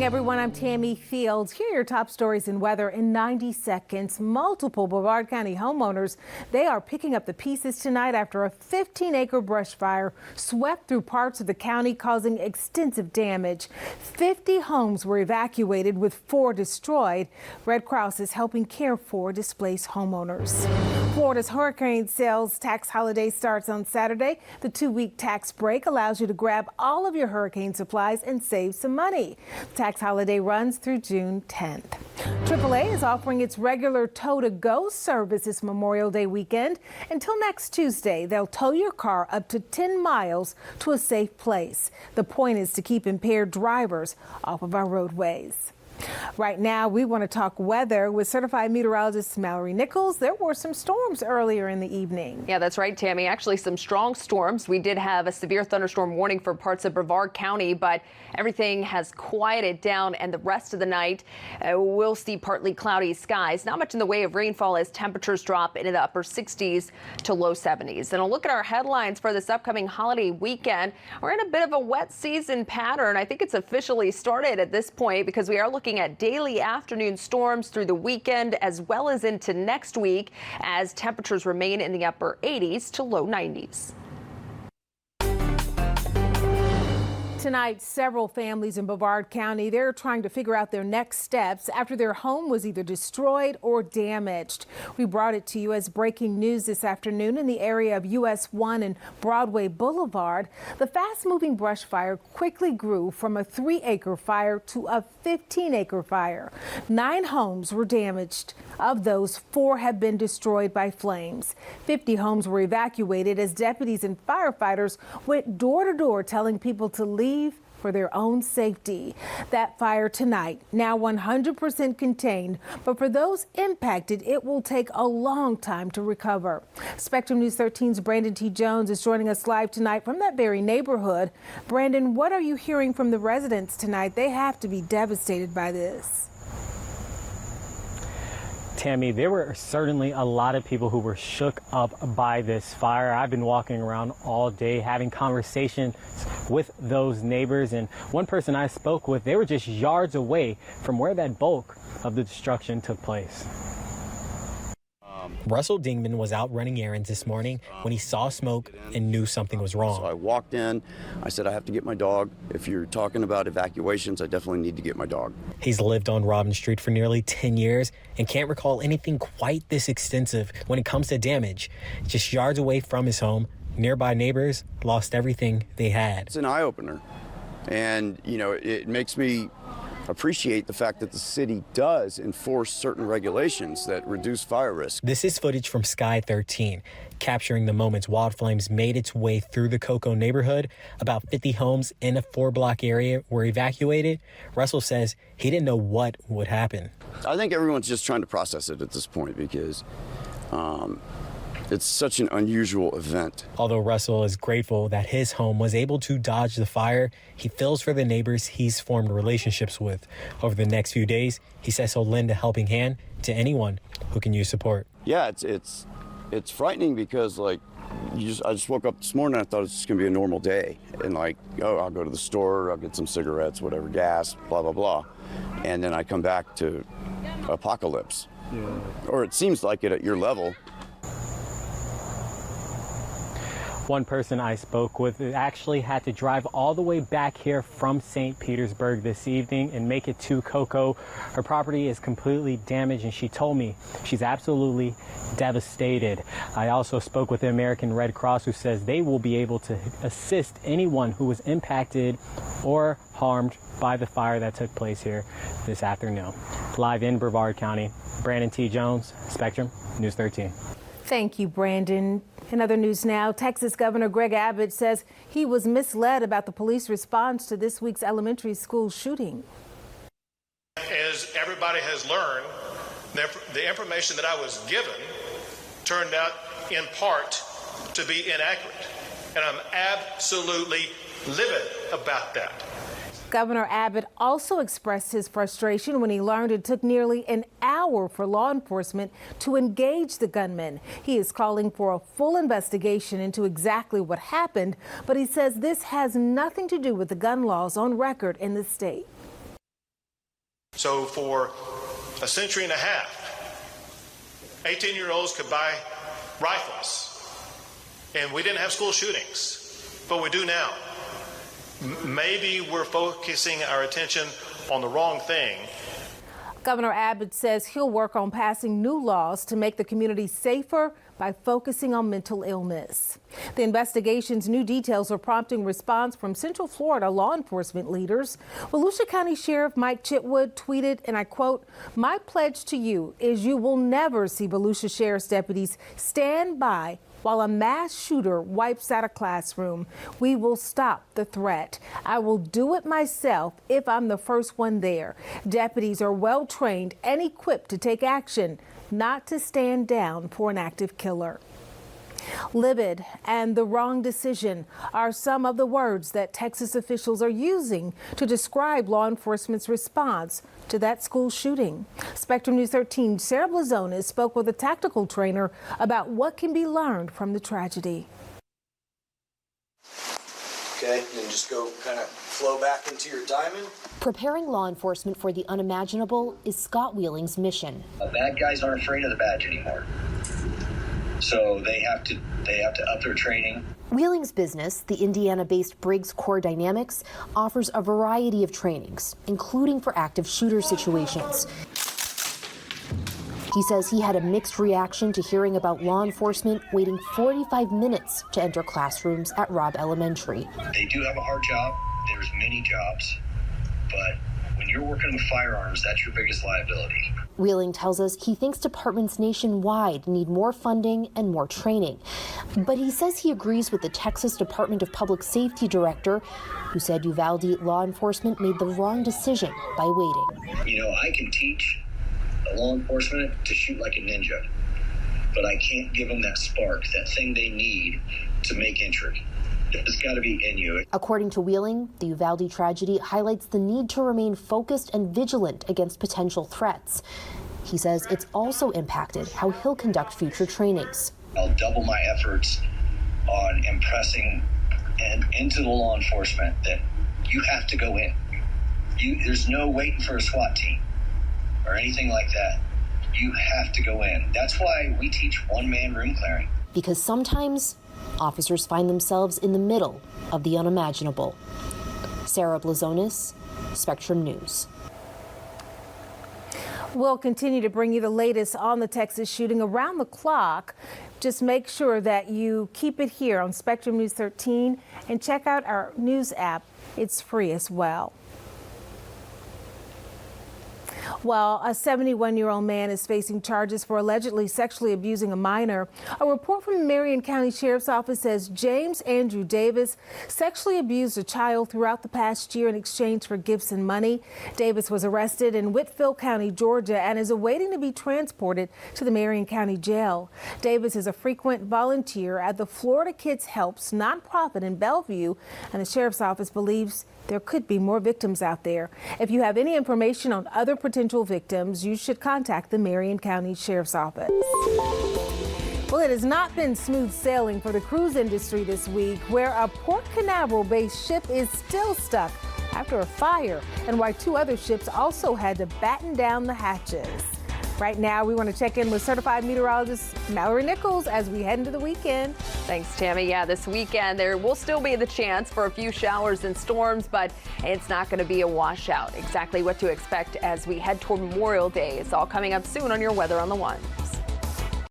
morning, everyone. I'm Tammy Fields. Here are your top stories and weather in 90 seconds. Multiple Brevard County homeowners, they are picking up the pieces tonight after a 15-acre brush fire swept through parts of the county, causing extensive damage. 50 homes were evacuated with 4 destroyed. Red Cross is helping care for displaced homeowners. Florida's hurricane sales tax holiday starts on Saturday. The 2-week tax break allows you to grab all of your hurricane supplies and save some money. The tax holiday runs through June 10th. AAA is offering its regular tow-to-go service this Memorial Day weekend. Until next Tuesday, they'll tow your car up to 10 miles to a safe place. The point is to keep impaired drivers off of our roadways. Right now, we want to talk weather with certified meteorologist Mallory Nichols. There were some storms earlier in the evening. Yeah, that's right, Tammy. Actually, some strong storms. We did have a severe thunderstorm warning for parts of Brevard County, but everything has quieted down, and the rest of the night we'll see partly cloudy skies. Not much in the way of rainfall as temperatures drop into the upper 60s to low 70s. And a look at our headlines for this upcoming holiday weekend. We're in a bit of a wet season pattern. I think it's officially started at this point because we are looking at daily afternoon storms through the weekend as well as into next week as temperatures remain in the upper 80s to low 90s. Tonight, several families in Brevard County, they're trying to figure out their next steps after their home was either destroyed or damaged. We brought it to you as breaking news this afternoon in the area of US 1 and Broadway Boulevard. The fast-moving brush fire quickly grew from a 3-acre fire to a 15-acre fire. 9 homes were damaged. Of those, 4 have been destroyed by flames. 50 homes were evacuated as deputies and firefighters went door to door telling people to leave for their own safety. That fire tonight, now 100% contained, but for those impacted, it will take a long time to recover. Spectrum News 13's Brandon T. Jones is joining us live tonight from that very neighborhood. Brandon, what are you hearing from the residents tonight? They have to be devastated by this. Tammy, there were certainly a lot of people who were shook up by this fire. I've been walking around all day having conversations with those neighbors, and one person I spoke with, they were just yards away from where that bulk of the destruction took place. Russell Dingman was out running errands this morning when he saw smoke and knew something was wrong. So I walked in. I said, I have to get my dog. If you're talking about evacuations, I definitely need to get my dog. He's lived on Robin Street for nearly 10 years and can't recall anything quite this extensive when it comes to damage. Just yards away from his home, nearby neighbors lost everything they had. It's an eye-opener. And, you know, it makes me appreciate the fact that the city does enforce certain regulations that reduce fire risk. This is footage from Sky 13, capturing the moments wild flames made its way through the Cocoa neighborhood. About 50 homes in a 4-block area were evacuated. Russell says he didn't know what would happen. I think everyone's just trying to process it at this point because it's such an unusual event. Although Russell is grateful that his home was able to dodge the fire, he feels for the neighbors he's formed relationships with. Over the next few days, he says he'll lend a helping hand to anyone who can use support. Yeah, it's frightening because, like, I just woke up this morning and I thought it was just going to be a normal day. And, like, oh, I'll go to the store, I'll get some cigarettes, whatever, gas, blah, blah, blah. And then I come back to apocalypse. Yeah. Or it seems like it at your level. One person I spoke with actually had to drive all the way back here from St. Petersburg this evening and make it to Cocoa. Her property is completely damaged, and she told me she's absolutely devastated. I also spoke with the American Red Cross, who says they will be able to assist anyone who was impacted or harmed by the fire that took place here this afternoon. Live in Brevard County, Brandon T. Jones, Spectrum News 13. Thank you, Brandon. In other news now, Texas Governor Greg Abbott says he was misled about the police response to this week's elementary school shooting. As everybody has learned, the information that I was given turned out in part to be inaccurate, and I'm absolutely livid about that. Governor Abbott also expressed his frustration when he learned it took nearly an hour for law enforcement to engage the gunman. He is calling for a full investigation into exactly what happened, but he says this has nothing to do with the gun laws on record in the state. So for a century and a half, 18-year-olds could buy rifles, and we didn't have school shootings, but we do now. Maybe we're focusing our attention on the wrong thing. Governor Abbott says he'll work on passing new laws to make the community safer by focusing on mental illness. The investigation's new details are prompting response from Central Florida law enforcement leaders. Volusia County Sheriff Mike Chitwood tweeted, and I quote, "My pledge to you is you will never see Volusia Sheriff's deputies stand by while a mass shooter wipes out a classroom. We will stop the threat. I will do it myself if I'm the first one there. Deputies are well trained and equipped to take action, not to stand down for an active killer." Livid and the wrong decision are some of the words that Texas officials are using to describe law enforcement's response to that school shooting. Spectrum News 13 Sarah Blazonis spoke with a tactical trainer about what can be learned from the tragedy. Okay, and then just go kind of flow back into your diamond. Preparing law enforcement for the unimaginable is Scott Wheeling's mission. Bad guys aren't afraid of the badge anymore. So they have to up their training. Wheeling's business, the Indiana-based Briggs Core Dynamics, offers a variety of trainings, including for active shooter situations. He says he had a mixed reaction to hearing about law enforcement waiting 45 minutes to enter classrooms at Robb Elementary. They do have a hard job. There's many jobs, but when you're working with firearms, that's your biggest liability. Wheeling tells us he thinks departments nationwide need more funding and more training. But he says he agrees with the Texas Department of Public Safety director, who said Uvalde law enforcement made the wrong decision by waiting. You know, I can teach law enforcement to shoot like a ninja, but I can't give them that spark, that thing they need to make entry. It's got to be in you. According to Wheeling, the Uvalde tragedy highlights the need to remain focused and vigilant against potential threats. He says it's also impacted how he'll conduct future trainings. I'll double my efforts on impressing and into the law enforcement that you have to go in. There's no waiting for a SWAT team or anything like that. You have to go in. That's why we teach one-man room clearing. Because sometimes officers find themselves in the middle of the unimaginable. Sarah Blazonis, Spectrum News. We'll continue to bring you the latest on the Texas shooting around the clock. Just make sure that you keep it here on Spectrum News 13 and check out our news app. It's free as well. Well, a 71-year-old man is facing charges for allegedly sexually abusing a minor. A report from the Marion County Sheriff's Office says James Andrew Davis sexually abused a child throughout the past year in exchange for gifts and money. Davis was arrested in Whitfield County, Georgia, and is awaiting to be transported to the Marion County Jail. Davis is a frequent volunteer at the Florida Kids Helps nonprofit in Bellevue, and the Sheriff's Office believes there could be more victims out there. If you have any information on other potential victims, you should contact the Marion County Sheriff's Office. Well, it has not been smooth sailing for the cruise industry this week, where a Port Canaveral-based ship is still stuck after a fire, and why 2 other ships also had to batten down the hatches. Right now, we want to check in with certified meteorologist Mallory Nichols as we head into the weekend. Thanks, Tammy. Yeah, this weekend there will still be the chance for a few showers and storms, but it's not going to be a washout. Exactly what to expect as we head toward Memorial Day. It's all coming up soon on your Weather on the One.